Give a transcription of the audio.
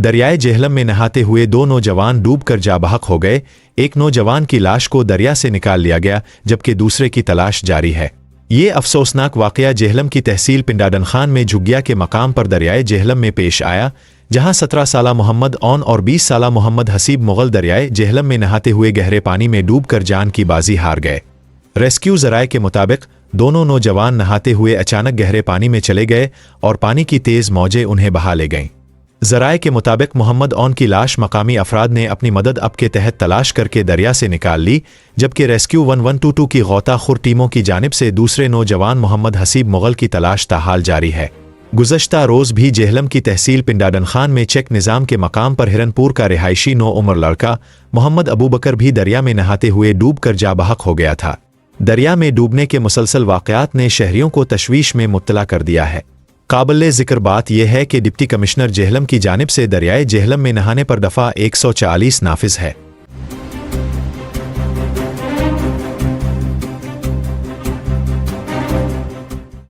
दरियाए जेहलम में नहाते हुए दो नौजवान डूबकर जा बहक हो गए। एक नौजवान की लाश को दरिया से निकाल लिया गया, जबकि दूसरे की तलाश जारी है। ये अफसोसनाक वाकया जेहलम की तहसील पिंडाडन खान में झुग्गिया के मकाम पर दरियाए जेहलम में पेश आया, जहां 17 साला मोहम्मद ओन और 20 साला मोहम्मद हसीब मुगल दरियाए जेहलम में नहाते हुए गहरे पानी में डूबकर जान की बाजी हार गए। रेस्क्यू जराये के मुताबिक दोनों नौजवान नहाते हुए अचानक गहरे पानी में चले गए और पानी की तेज मौजें उन्हें बहा ले गईं। जराये के मुताबिक मोहम्मद ओन की लाश मकामी अफराद ने अपनी मदद अब के तहत तलाश करके दरिया से निकाल ली, जबकि रेस्क्यू 1122 की गौताखोर टीमों की जानिब से दूसरे नौजवान मोहम्मद हसीब मुगल की तलाश ताहाल जारी है। गुज़श्ता रोज़ भी जेहलम की तहसील पिंडाडन खान में चेक निज़ाम के मकाम पर हिरनपुर का रिहायशी 9 उम्र लड़का मोहम्मद अबू बकर भी दरिया में नहाते हुए डूबकर जा बहक हो गया था। दरिया में डूबने के मुसलसल वाक़यात ने शहरियों को तशवीश में मुब्तला कर दिया है। काबिल ज़िक्र बात यह है कि डिप्टी कमिश्नर जेहलम की जानिब से दरियाए जेहलम में नहाने पर दफ़ा 140 नाफिज है।